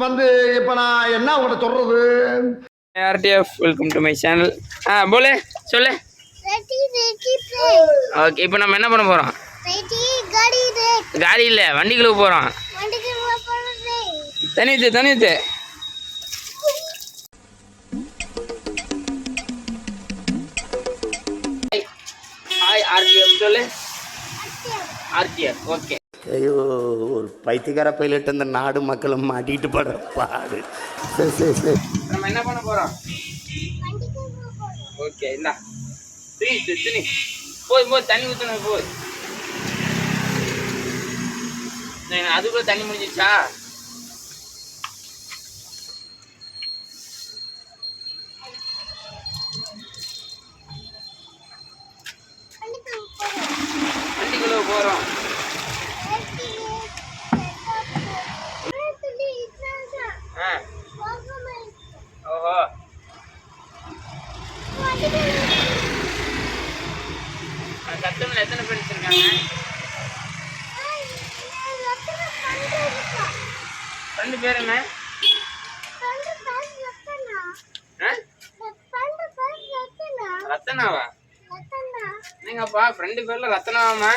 வந்து இப்போ நான் என்ன உங்கள்கிட்ட சொல்றது? RTF, welcome to my channel. बोले சொல்லு. ஓகே, இப்போ நம்ம என்ன பண்ண போறோம்? காடி இல்ல, வண்டிக்குள்ள போறோம். தனித்து ஹாய் RTF சொல்லு. RTF okay. ஐயோ, ஒரு பைத்தியக்கார பைலட் இந்த நாடு மக்களும் மாட்டிட்டு படுற பாடு. சரி நம்ம என்ன பண்ண போறோம்? ஓகே, இந்தா தண்ணி போய் தண்ணி ஊற்றணும். போய் அதுக்குள்ள தண்ணி முடிஞ்சிச்சா? வண்டிக்குள்ள போறோம். ஓஹோ, கத்தமில்ல எத்தனை ஃப்ரெண்ட்ஸ் இருக்காங்க? 2 பேர். என்ன ரத்தனாவா? நீங்கப்பா 2 பேர்ல ரத்தனாவாமா?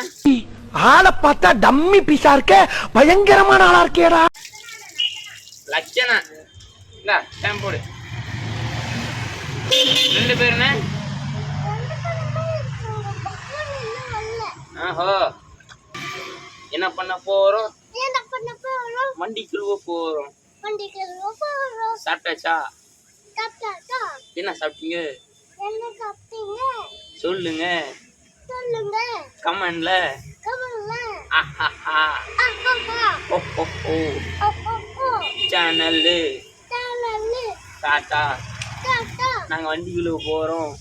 ஆளை பார்த்தா டம்மி பீஸா இருக்க, பயங்கரமான ஆளா இருக்கேடா. லட்சணா இந்தா டைம் போடு. 2 பேருண்ணே. ஆஹோ, என்ன பண்ண போறோம்? வண்டிக்குள்ள போறோம். சாப்பிட்டாச்சா? என்ன சாப்பிட்டீங்க? சொல்லுங்க கமெண்ட்ல. Channel tata. நாங்க வண்டிக்குள்ள போறோம்.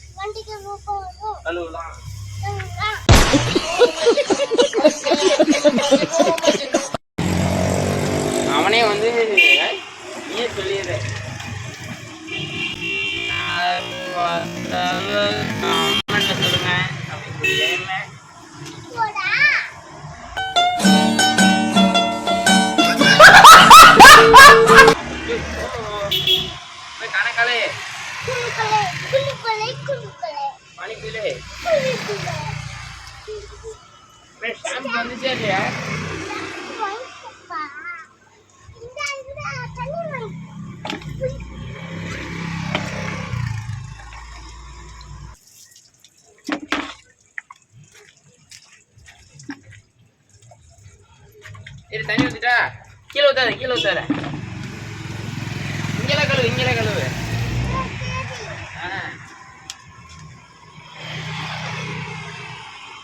கழுவலாம். அவனே வந்து நீ சொல்லிடுற. சொல்லுங்க கணக்காலே பனிக்குள்ளே வந்துச்சே இல்லையா? இது தண்ணி ஊத்திட்டா? கீழே ஊத்தாத. இங்கெல்லாம் கழுவு.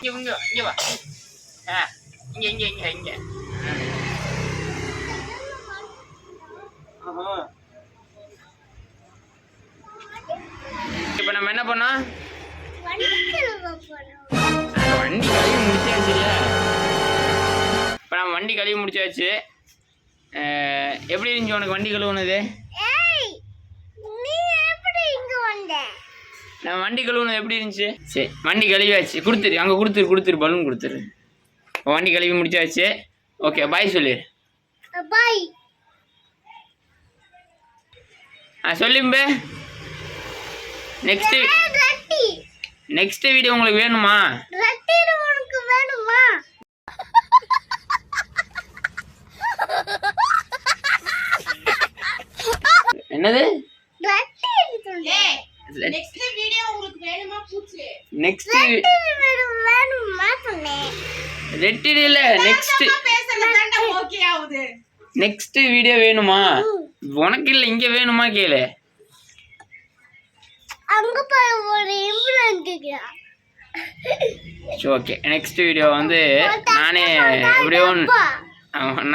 இங்க வா. இங்க. இப்ப நம்ம என்ன பண்ணோம்? வண்டி கழுவி முடிச்சாச்சு. சரியா? இப்ப நம்ம வண்டி கழுவி முடிச்சாச்சு. எப்படி இருந்துச்சு உனக்கு வண்டி கழுவுனது? நான் வண்டி கழுவுனது எப்படி இருந்துச்சு? சரி, வண்டி கழுவியாச்சு. கொடுத்துரு, அங்கே கொடுத்துரு பலூன் கொடுத்துரு. வண்டி கழுவி முடிச்சாச்சு. ஓகே, பாய் சொல்லு. பாய். சொல்லும்பே. நெக்ஸ்ட் வீடியோ உங்களுக்கு வேணுமா? என்னது? நெக்ஸ்ட் வீடியோ உங்களுக்கு வேணுமா? பூச்சி நெக்ஸ்ட் வேணுமா சொன்னேன். ரெட் இல்ல, நெக்ஸ்ட் பேசறதாண்டா ஓகே ஆவுது. நெக்ஸ்ட் வீடியோ வேணுமா? உனக்கு இல்ல, இங்க வேணுமா கேளு. அங்க பாரு, ஒரு இம்ப்ளான் கேக்குறா. ஓகே, நெக்ஸ்ட் வீடியோ வந்து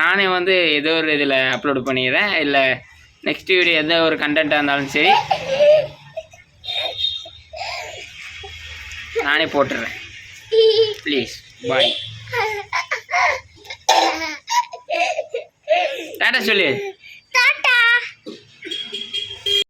நானே வந்து ஏதோ ஒரு இதில் அப்லோட் பண்ணிடுறேன். இல்லை நெக்ஸ்ட் வீடியோ எந்த ஒரு கண்டென்ட்டாக இருந்தாலும் சரி நானே போட்டுடுறேன். ப்ளீஸ் பாய். டாடா சொல்லு.